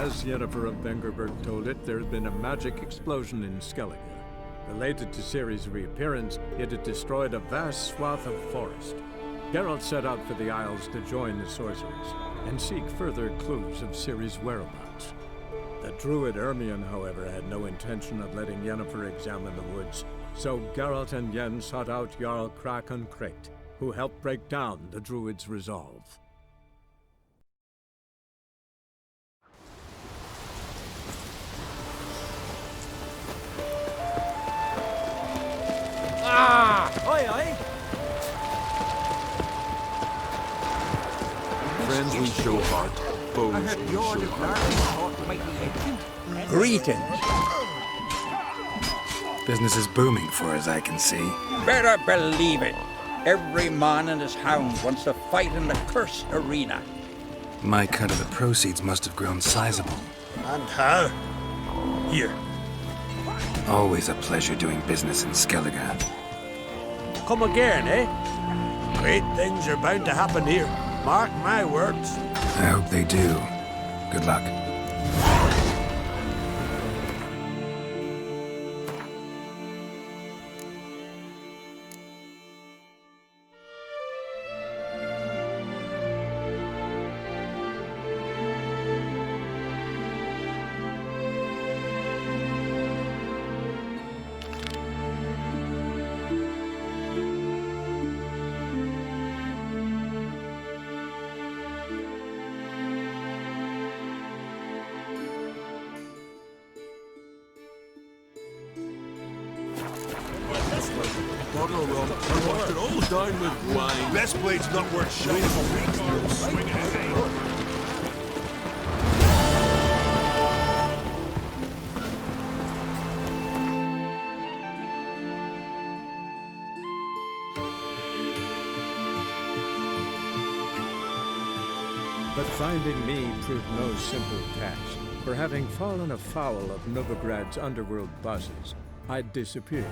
As Yennefer of Vengerberg told it, there had been a magic explosion in Skellige. Related to Ciri's reappearance, it had destroyed a vast swath of forest. Geralt set out for the Isles to join the sorcerers and seek further clues of Ciri's whereabouts. The druid Ermion, however, had no intention of letting Yennefer examine the woods, so Geralt and Yen sought out Jarl Krakon Krayt, who helped break down the druid's resolve. Oi, oi! Friends we show heart, foes we show heart. Greetings. Business is booming for as I can see. Better believe it. Every man and his hound wants to fight in the cursed arena. My cut of the proceeds must have grown sizable. And how? Here. Always a pleasure doing business in Skellige. Come again, eh? Great things are bound to happen here. Mark my words. I hope they do. Good luck. Bottle of rum, I washed it all down with wine. Best blade's not worth showing. But finding me proved no simple task, for having fallen afoul of Novigrad's underworld bosses, I'd disappeared.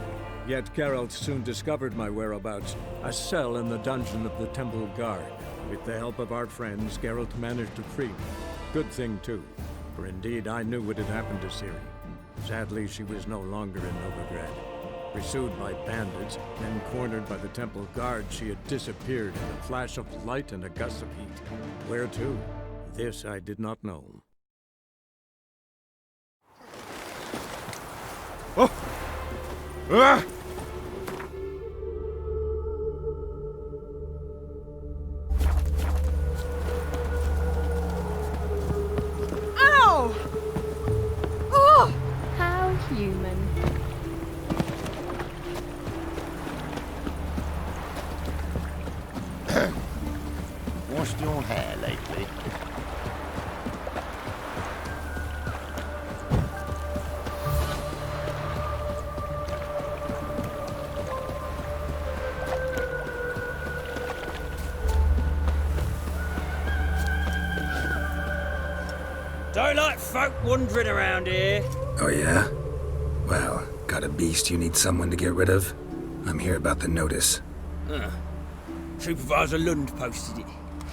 Yet Geralt soon discovered my whereabouts, a cell in the dungeon of the Temple Guard. With the help of our friends, Geralt managed to free me. Good thing, too, for indeed I knew what had happened to Ciri. Sadly, she was no longer in Novigrad. Pursued by bandits, then cornered by the Temple Guard, she had disappeared in a flash of light and a gust of heat. Where to? This I did not know. Oh! Ah! Ow! Oh! How human. Washed your hair lately? Don't like folk wandering around here. Oh yeah? Well, got a beast you need someone to get rid of? I'm here about the notice. Supervisor Lund posted it.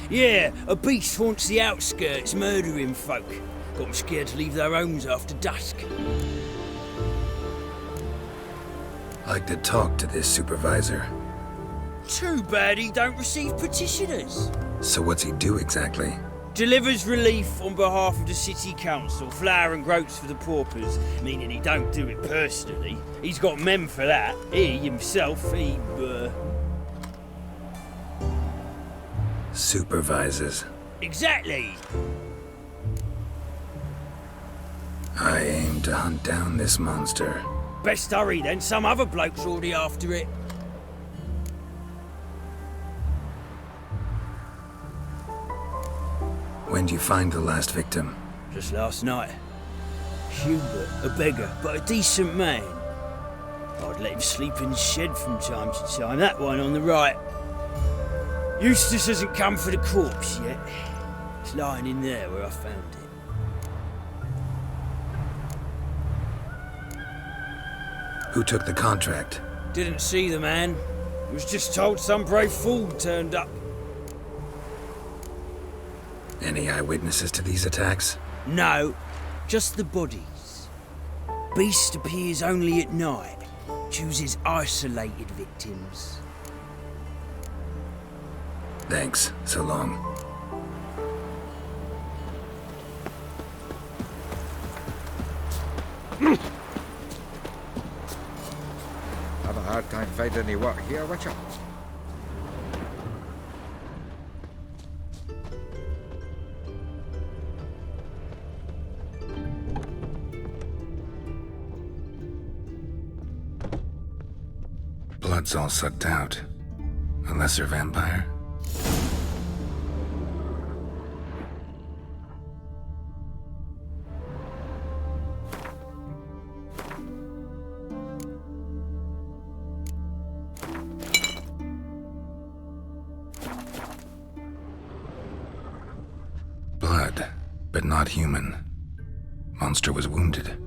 Yeah, a beast haunts the outskirts, murdering folk. Got them scared to leave their homes after dusk. Like to talk to this supervisor. Too bad he don't receive petitioners. So what's he do exactly? Delivers relief on behalf of the city council, flour and groats for the paupers, meaning he don't do it personally. He's got men for that. He himself, Supervises. Exactly. I aim to hunt down this monster. Best hurry then, some other bloke's already after it. When'd you find the last victim? Just last night. Hubert, a beggar, but a decent man. I'd let him sleep in the shed from time to time, that one on the right. Eustace hasn't come for the corpse yet. It's lying in there where I found it. Who took the contract? Didn't see the man. Was just told some brave fool turned up. Any eyewitnesses to these attacks? No, Just the bodies. Beast appears only at night. Chooses isolated victims. Thanks. So long. Have a hard time finding any work here, Witcher. Blood's all sucked out. A lesser vampire? Blood, but not human. Monster was wounded.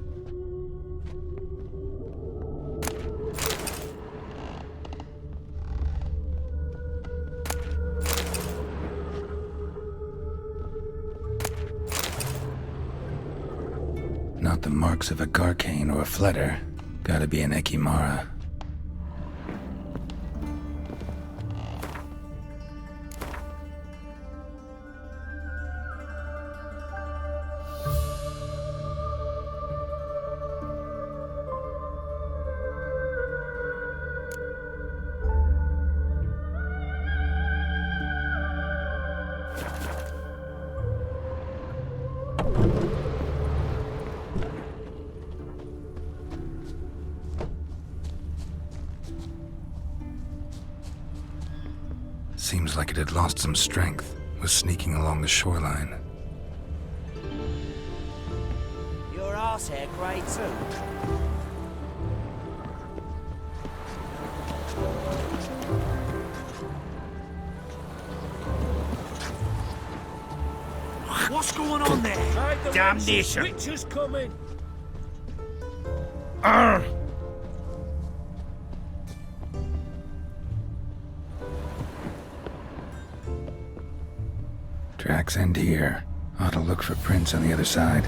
Not the marks of a Garcane or a Fletter. Gotta be an Ekimara. Seems like it had lost some strength, was sneaking along the shoreline. Your arse hair grey too. What's going on there? Damnation! Witches coming! Arr! Tracks end here. Ought to look for prints on the other side.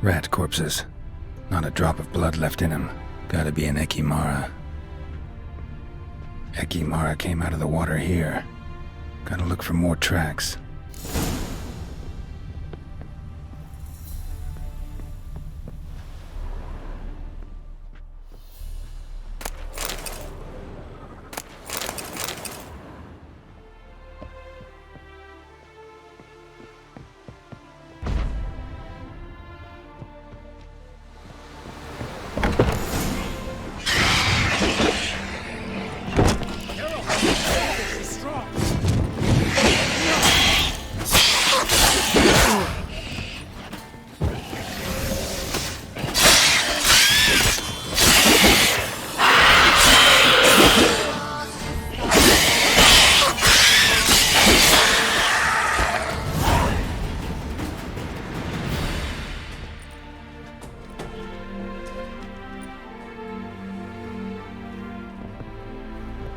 Rat corpses. Not a drop of blood left in them. Gotta be an Ekimara. Ekimara came out of the water here. Gotta look for more tracks.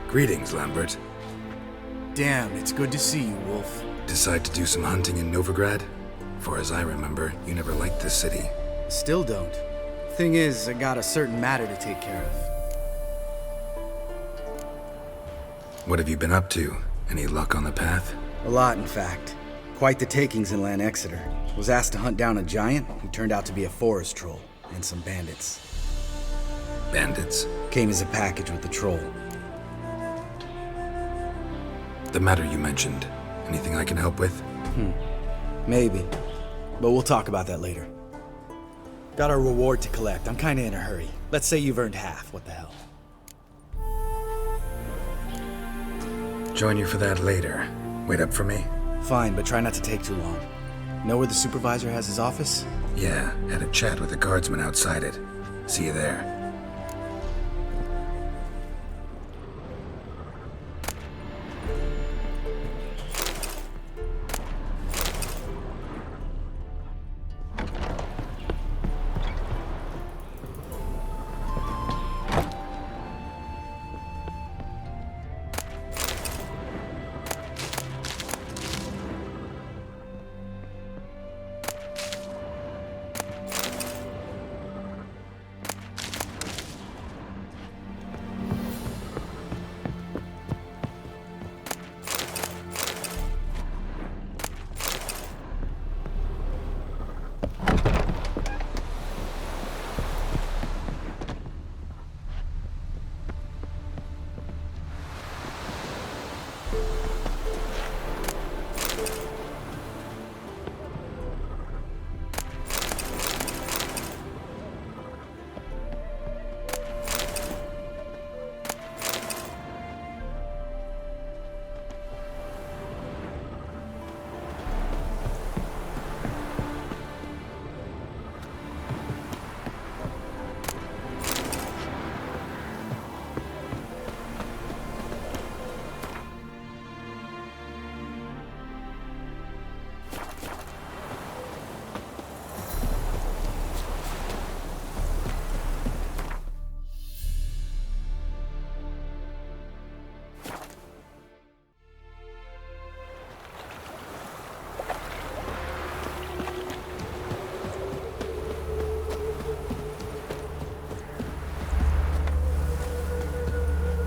Greetings, Lambert. Damn, it's good to see you, Wolf. Decide to do some hunting in Novigrad? For as I remember, you never liked this city. Still don't. Thing is, I got a certain matter to take care of. What have you been up to? Any luck on the path? A lot, in fact. Quite the takings in Lan Exeter. Was asked to hunt down a giant who turned out to be a forest troll, and some bandits. Bandits? Came as a package with the troll. The matter you mentioned. Anything I can help with? Maybe. But we'll talk about that later. Got our reward to collect. I'm kinda in a hurry. Let's say you've earned half. What the hell? Join you for that later. Wait up for me? Fine, but try not to take too long. Know where the supervisor has his office? Yeah, had a chat with the guardsman outside it. See you there.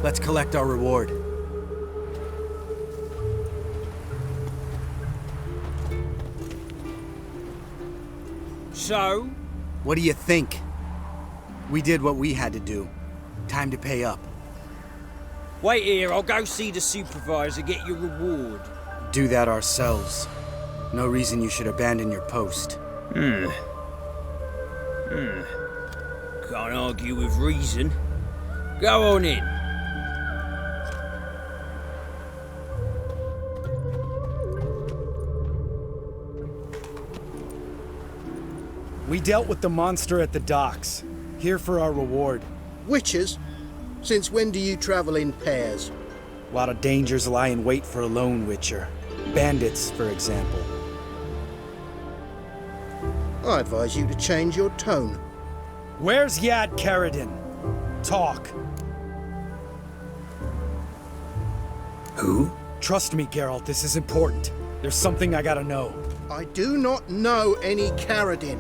Let's collect our reward. So? What do you think? We did what we had to do. Time to pay up. Wait here, I'll go see the supervisor, get your reward. Do that ourselves. No reason you should abandon your post. Can't argue with reason. Go on in. We dealt with the monster at the docks. Here for our reward. Witches? Since when do you travel in pairs? A lot of dangers lie in wait for a lone witcher. Bandits, for example. I advise you to change your tone. Where's Yad Karadin? Talk. Who? Trust me, Geralt, this is important. There's something I gotta know. I do not know any Karadin.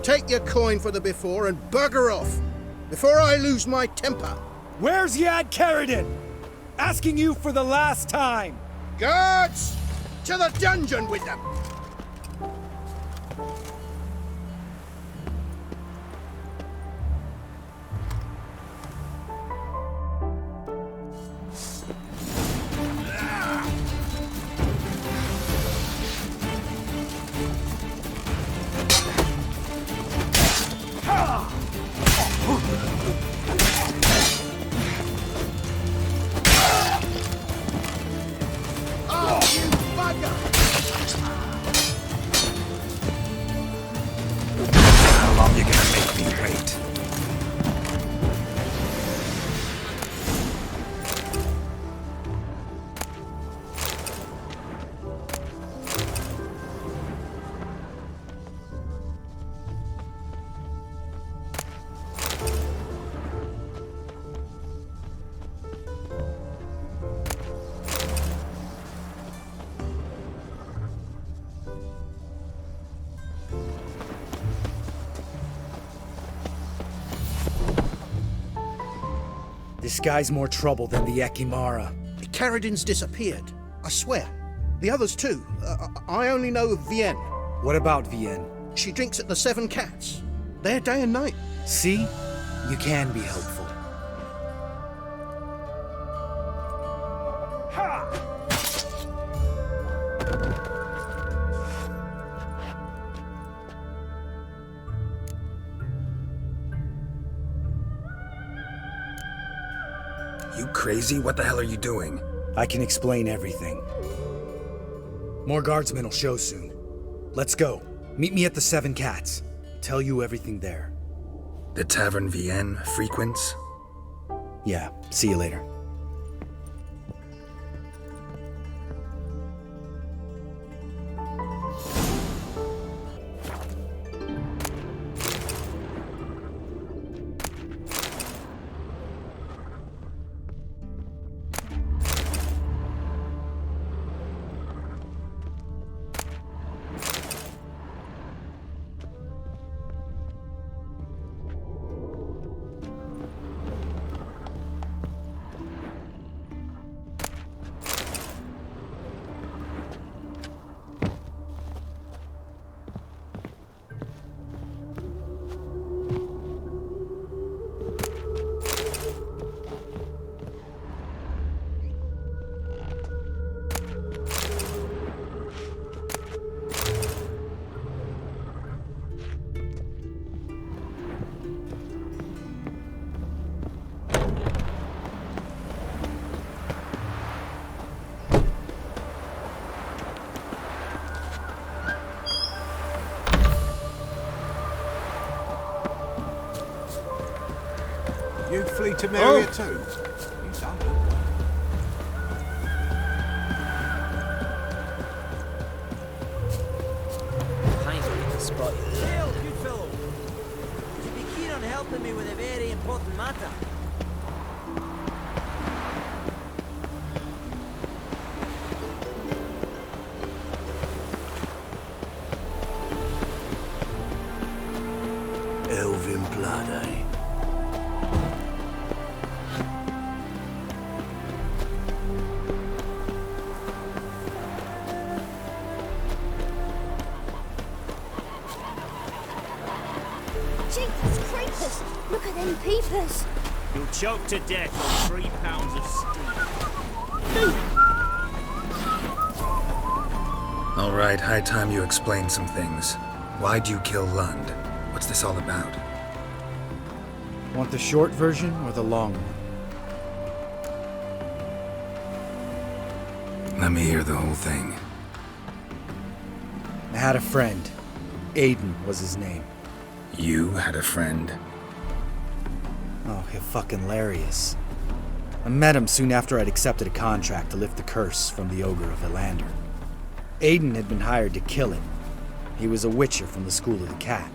Take your coin for the before and bugger off, before I lose my temper. Where's Yad Karadin? Asking you for the last time. Guards! To the dungeon with them! How long you gonna make me wait? This guy's more trouble than the Ekimara. The Karadin's disappeared. I swear. The others too. I only know of Vienne. What about Vienne? She drinks at the Seven Cats. There day and night. See? You can be helpful. You crazy? What the hell are you doing? I can explain everything. More guardsmen will show soon. Let's go. Meet me at the Seven Cats. Tell you everything there. The Tavern Vienne frequents? Yeah, see you later. You flee to Maria too? You don't look well. Painful to spot you. Hail, good fellow. Would you be keen on helping me with a very important matter? Elvin blood, eh? Jeepers creepers! Look at them peepers! You'll choke to death on 3 pounds of steam. All right, high time you explain some things. Why'd you kill Lund? What's this all about? Want the short version or the long one? Let me hear the whole thing. I had a friend. Aiden was his name. You had a friend? Oh, he's fucking hilarious. I met him soon after I'd accepted a contract to lift the curse from the Ogre of Elander. Aiden had been hired to kill it. He was a witcher from the School of the Cat.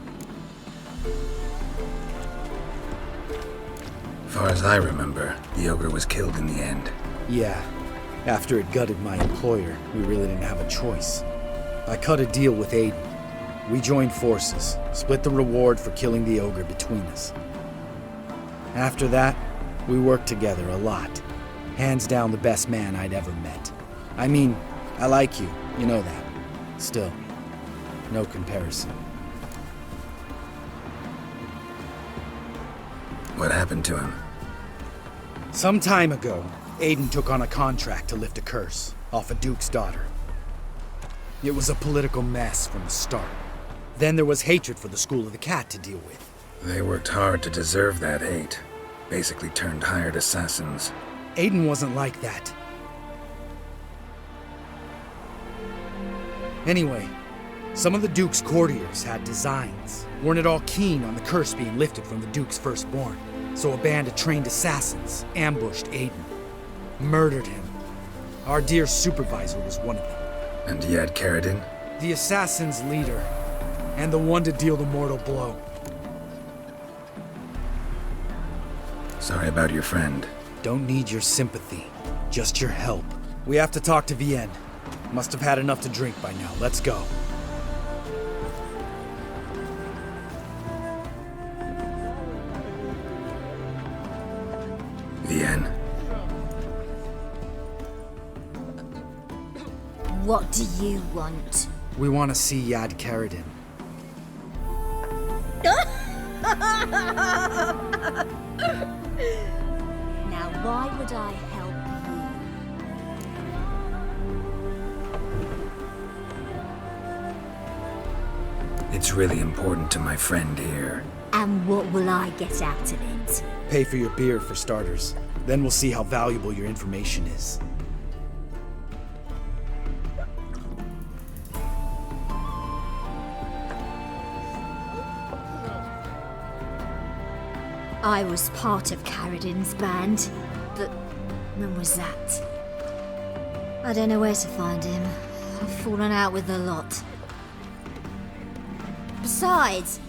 Far as I remember, the ogre was killed in the end. Yeah. After it gutted my employer, we really didn't have a choice. I cut a deal with Aiden. We joined forces, split the reward for killing the ogre between us. After that, we worked together a lot. Hands down the best man I'd ever met. I mean, I like you, you know that. Still, no comparison. What happened to him? Some time ago, Aiden took on a contract to lift a curse off a duke's daughter. It was a political mess from the start. Then there was hatred for the School of the Cat to deal with. They worked hard to deserve that hate. Basically turned hired assassins. Aiden wasn't like that. Anyway, some of the Duke's courtiers had designs. Weren't at all keen on the curse being lifted from the Duke's firstborn. So a band of trained assassins ambushed Aiden. Murdered him. Our dear supervisor was one of them. And he had Carradine? The assassin's leader. And the one to deal the mortal blow. Sorry about your friend. Don't need your sympathy. Just your help. We have to talk to Vienne. Must have had enough to drink by now. Let's go. Vienne. What do you want? We want to see Yad Carradine. Now, why would I help you? It's really important to my friend here. And what will I get out of it? Pay for your beer, for starters. Then we'll see how valuable your information is. I was part of Carradin's band, but when was that? I don't know where to find him. I've fallen out with a lot. Besides,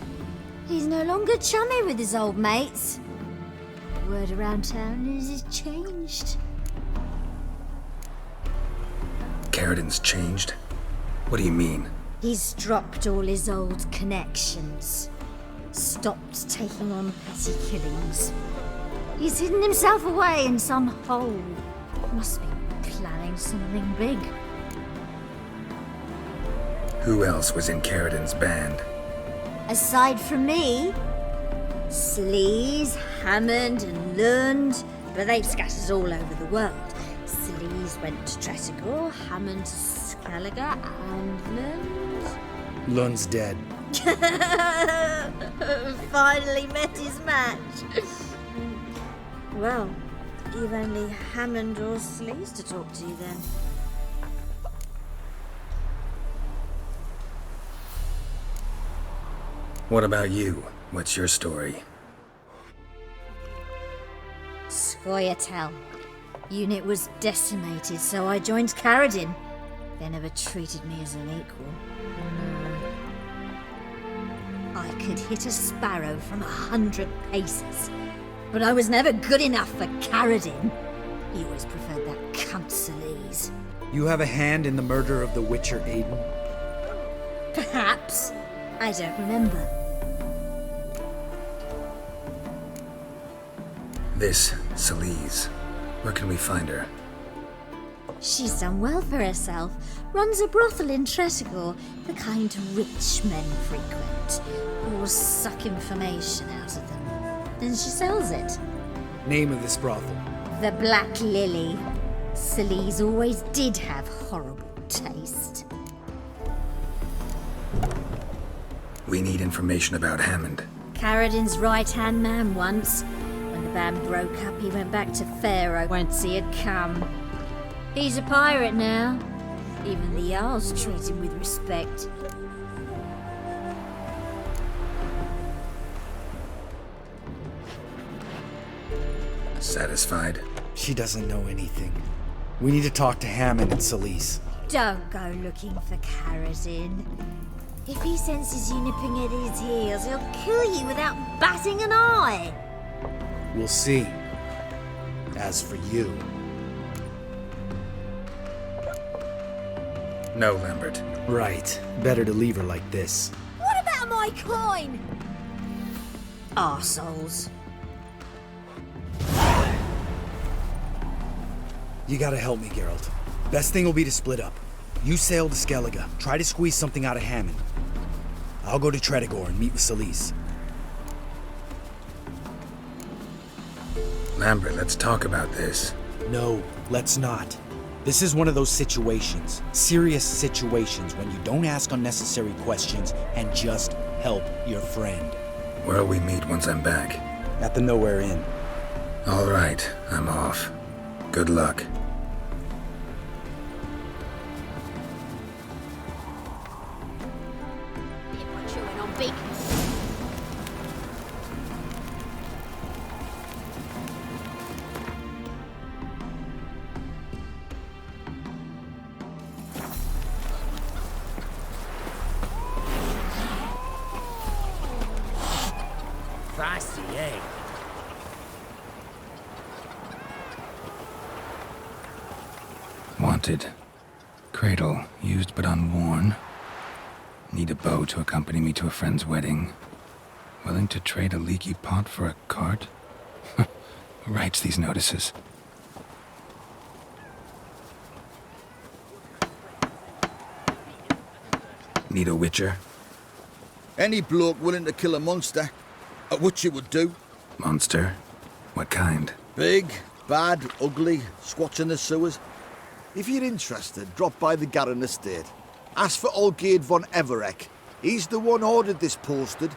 he's no longer chummy with his old mates. Word around town is he's changed. Carradin's changed? What do you mean? He's dropped all his old connections. Stopped taking on petty killings. He's hidden himself away in some hole. Must be planning something big. Who else was in Carradin's band? Aside from me, Sleaze, Hammond and Lund, but they've scattered all over the world. Sleaze went to Tretogor, Hammond to Skellige, and Lund... Lund's dead. Finally met his match. Well, you've only Hammond or Sleaze to talk to then. What about you? What's your story? Scoia'tael. Unit was decimated, so I joined Carradin. They never treated me as an equal. I could hit a sparrow from 100 paces, but I was never good enough for Carradin. He always preferred that cunt Sleaze. You have a hand in the murder of the Witcher, Aiden? Perhaps. I don't remember. This Sleaze. Where can we find her? She's done well for herself. Runs a brothel in Tretogor, the kind rich men frequent, or suck information out of them. Then she sells it. Name of this brothel? The Black Lily. Sleaze always did have horrible taste. We need information about Hammond. Carradin's right-hand man once. When the band broke up, he went back to Pharaoh once he had come. He's a pirate now. Even the Jarls treat him with respect. Satisfied? She doesn't know anything. We need to talk to Hammond and Sleaze. Don't go looking for Carradin. If he senses you nipping at his heels, he'll kill you without batting an eye. We'll see. As for you... No, Lambert. Right. Better to leave her like this. What about my coin? Arseholes. You gotta help me, Geralt. Best thing will be to split up. You sail to Skellige, try to squeeze something out of Hammond. I'll go to Tretogor and meet with Sleaze. Lambert, let's talk about this. No, let's not. This is one of those situations, serious situations, when you don't ask unnecessary questions and just help your friend. Where'll we meet once I'm back? At the Nowhere Inn. All right, I'm off. Good luck. Chewing on bacon. Feisty, eh? Wanted. Cradle, used but unworn. Need a bow to accompany me to a friend's wedding. Willing to trade a leaky pot for a cart? Who writes these notices? Need a witcher? Any bloke willing to kill a monster, a witcher would do. Monster? What kind? Big, bad, ugly, squats in the sewers. If you're interested, drop by the Garren estate. Ask for Olgierd von Everek. He's the one ordered this posted.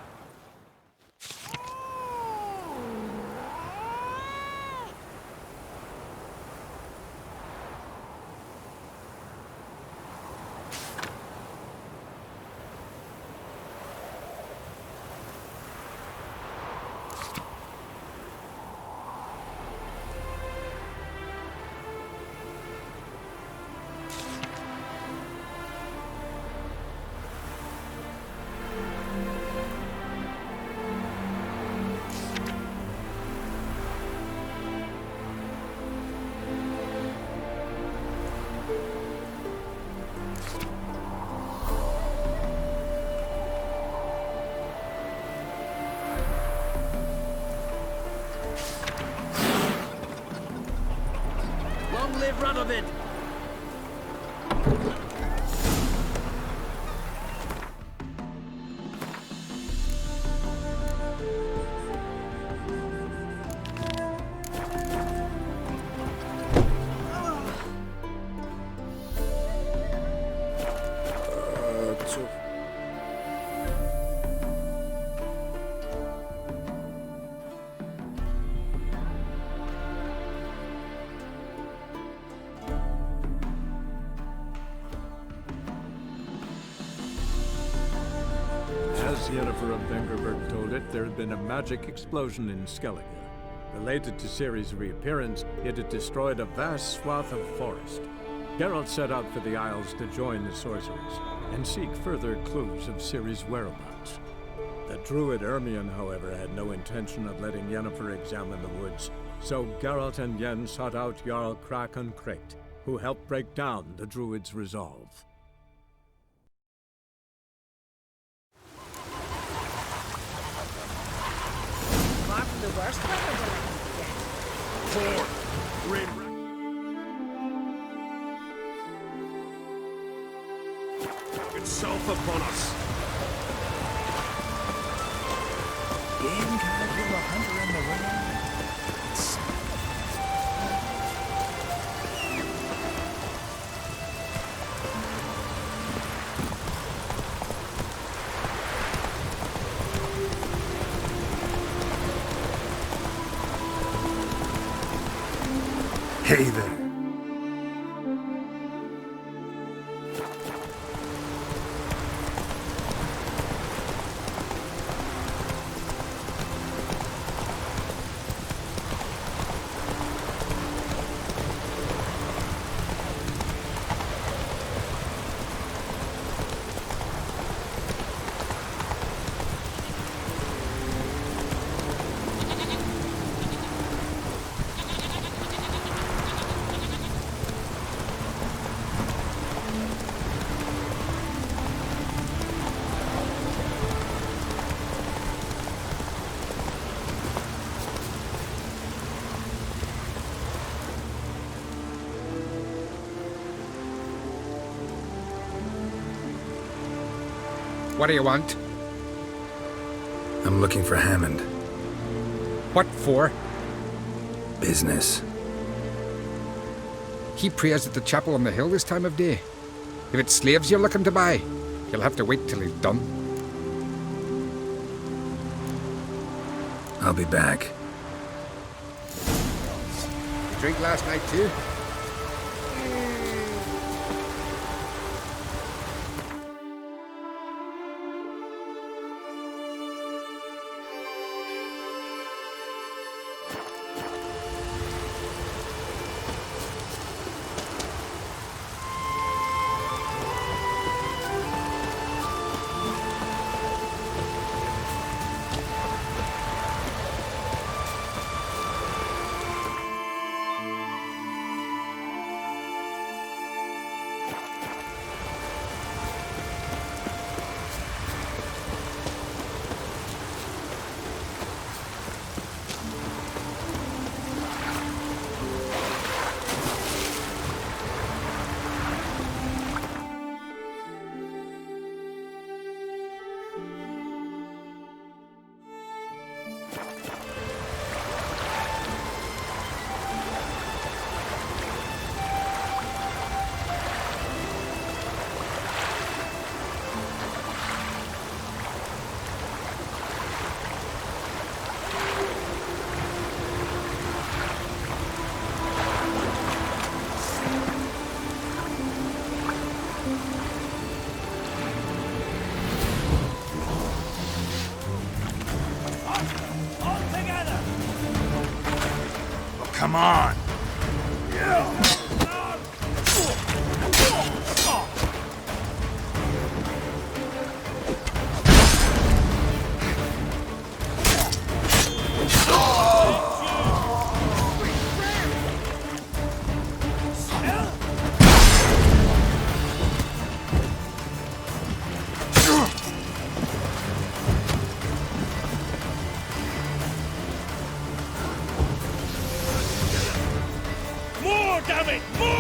rid of it! As Yennefer of Vengerberg told it, there had been a magic explosion in Skellige. Related to Ciri's reappearance, it had destroyed a vast swath of forest. Geralt set out for the Isles to join the sorcerers and seek further clues of Ciri's whereabouts. The druid Ermion, however, had no intention of letting Yennefer examine the woods, so Geralt and Yen sought out Jarl Krakon Krayt, who helped break down the druid's resolve. Far from the worst weather we're likely to get. Itself upon us. Game card with a hunter in the ring. Hey there. What do you want? I'm looking for Hammond. What for? Business. He prays at the chapel on the hill this time of day. If it's slaves you're looking to buy, you'll have to wait till he's done. I'll be back. You drink last night too? Come on! More, damn it! More!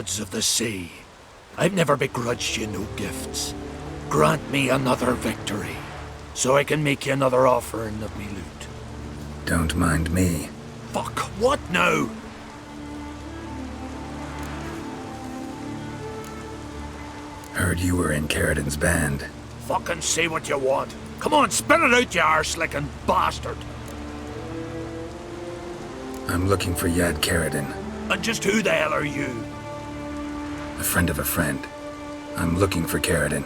gods of the sea, I've never begrudged you no gifts. Grant me another victory, so I can make you another offering of me loot. Don't mind me. Fuck, what now? Heard you were in Carradin's band. Fucking say what you want. Come on, spit it out, you arse-licking bastard. I'm looking for Yad Carradin. And just who the hell are you? A friend of a friend. I'm looking for Carradin.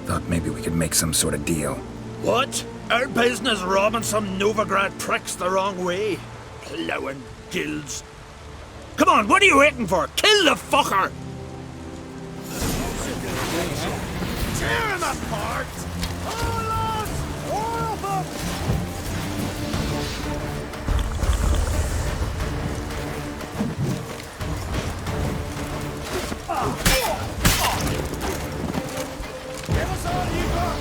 Thought maybe we could make some sort of deal. What? Our business robbing some Novigrad pricks the wrong way? Plowing guilds. Come on, what are you waiting for? Kill the fucker! Tear him apart! Oh, lads! All of them! Give us all you got!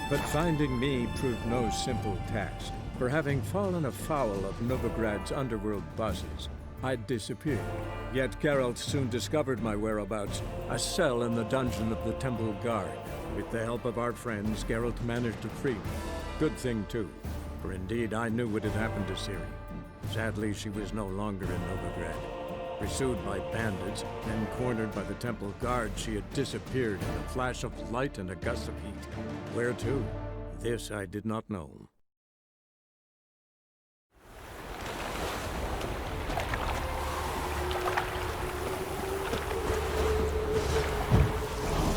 But finding me proved no simple task. For having fallen afoul of Novigrad's underworld bosses, I disappeared. Yet Geralt soon discovered my whereabouts, a cell in the dungeon of the Temple Guard. With the help of our friends, Geralt managed to free me. Good thing, too, for indeed I knew what had happened to Ciri. Sadly, she was no longer in Novigrad. Pursued by bandits, then cornered by the Temple Guard, she had disappeared in a flash of light and a gust of heat. Where to? This I did not know.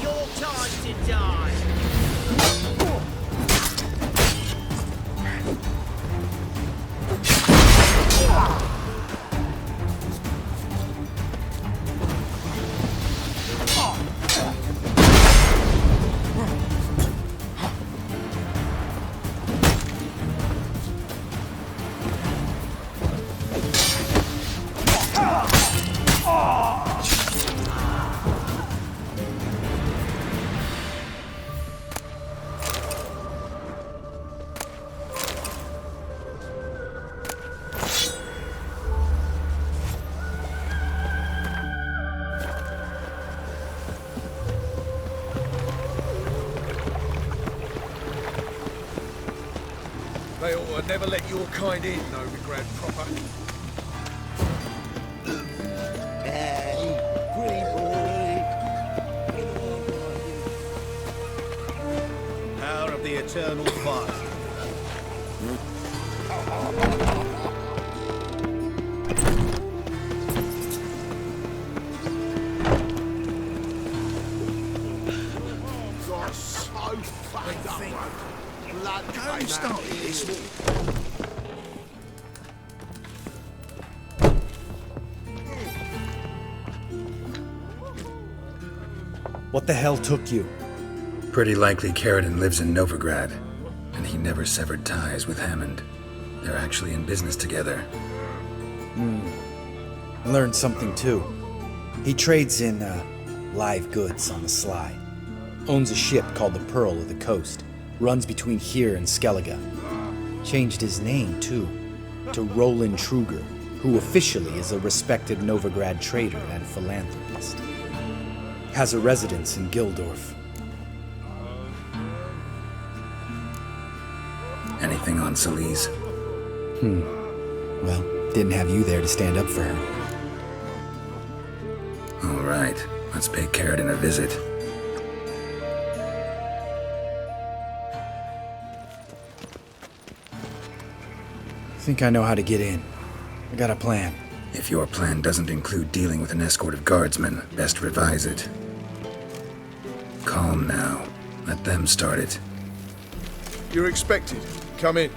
Your time to die! They ought to never let your kind in, Novigrad proper. Power of the eternal fire. You're so fucked up. Blood Who started this war? What the hell took you? Pretty likely Carradine lives in Novigrad, and he never severed ties with Hammond. They're actually in business together. I learned something too. He trades in live goods on the sly. Owns a ship called the Pearl of the Coast. Runs between here and Skellige. Changed his name too, to Roland Truger, who officially is a respected Novigrad trader and philanthropist. Has a residence in Gildorf. Anything on Celise? Well, didn't have you there to stand up for her. All right, let's pay Carradine a visit. Think I know how to get in. I got a plan. If your plan doesn't include dealing with an escort of guardsmen, best revise it. Calm now. Let them start it. You're expected. Come in.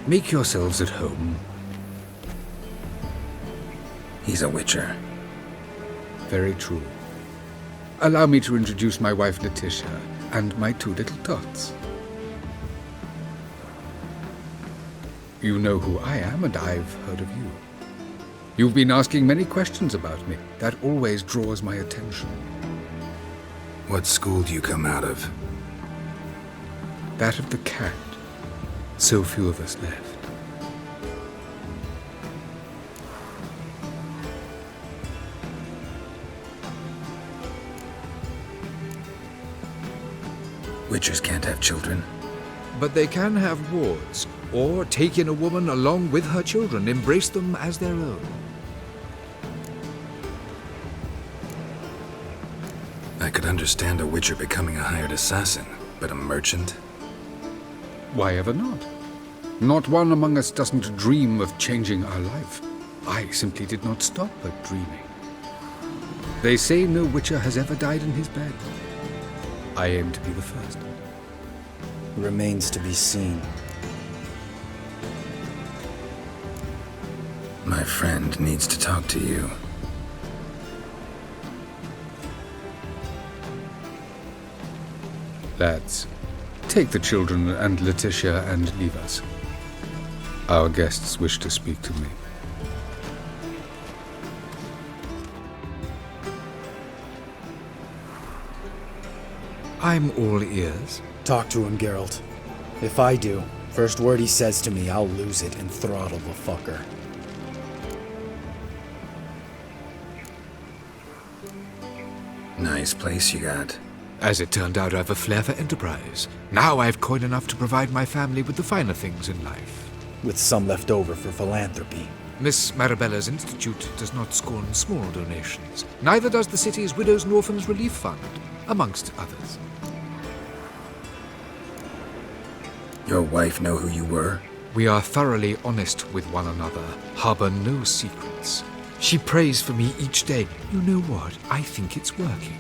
Make yourselves at home. He's a witcher. Very true. Allow me to introduce my wife Letitia and my two little tots. You know who I am, and I've heard of you. You've been asking many questions about me. That always draws my attention. What school do you come out of? That of the cat. So few of us left. Witchers can't have children. But they can have wards, or take in a woman along with her children, embrace them as their own. I could understand a witcher becoming a hired assassin, but a merchant? Why ever not? Not one among us doesn't dream of changing our life. I simply did not stop at dreaming. They say no witcher has ever died in his bed. I aim to be the first. Remains to be seen. My friend needs to talk to you. Lads, take the children and Letitia and leave us. Our guests wish to speak to me. I'm all ears. Talk to him, Geralt. If I do, first word he says to me, I'll lose it and throttle the fucker. Nice place you got. As it turned out, I've a flair for enterprise. Now I've coin enough to provide my family with the finer things in life. With some left over for philanthropy. Miss Marabella's institute does not scorn small donations. Neither does the city's Widows and Orphans Relief Fund, amongst others. Your wife know who you were? We are thoroughly honest with one another, harbor no secrets. She prays for me each day. You know what? I think it's working.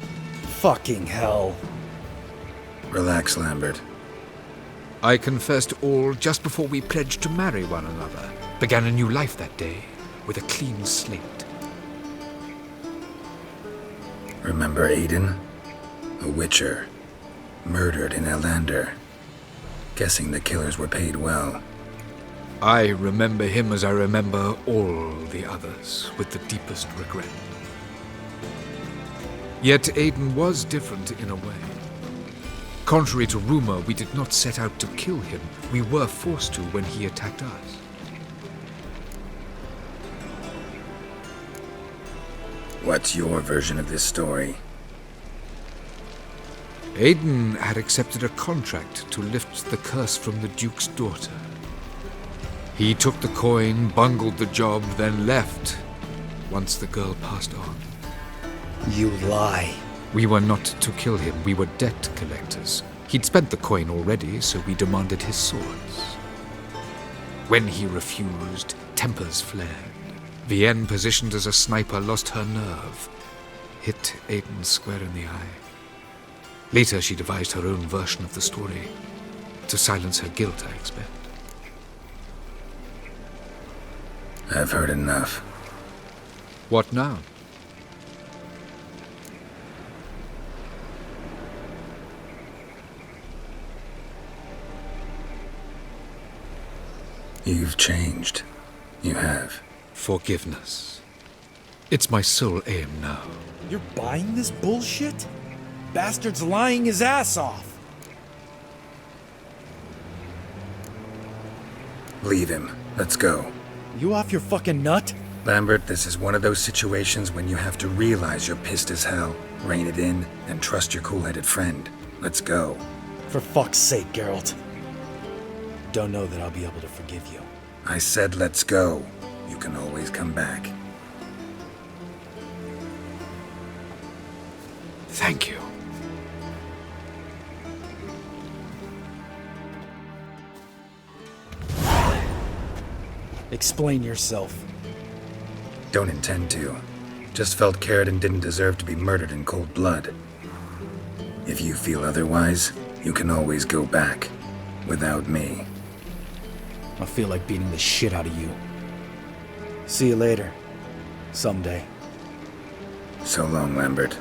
Fucking hell. Relax, Lambert. I confessed all just before we pledged to marry one another. Began a new life that day, with a clean slate. Remember Aiden? A witcher. Murdered in Elander. Guessing the killers were paid well. I remember him as I remember all the others, with the deepest regret. Yet Aiden was different in a way. Contrary to rumor, we did not set out to kill him. We were forced to when he attacked us. What's your version of this story? Aiden had accepted a contract to lift the curse from the Duke's daughter. He took the coin, bungled the job, then left, once the girl passed on. You lie. We were not to kill him, we were debt collectors. He'd spent the coin already, so we demanded his swords. When he refused, tempers flared. Vienne, positioned as a sniper, lost her nerve. Hit Aiden square in the eye. Later, she devised her own version of the story. To silence her guilt, I expect. I've heard enough. What now? You've changed. You have. Forgiveness. It's my sole aim now. You're buying this bullshit? Bastard's lying his ass off. Leave him. Let's go. You off your fucking nut? Lambert, this is one of those situations when you have to realize you're pissed as hell, rein it in, and trust your cool-headed friend. Let's go. For fuck's sake, Geralt. Don't know that I'll be able to forgive you. I said let's go. You can always come back. Thank you. Explain yourself. Don't intend to. Just felt Carradine didn't deserve to be murdered in cold blood. If you feel otherwise, you can always go back. Without me. I feel like beating the shit out of you. See you later. Someday. So long, Lambert.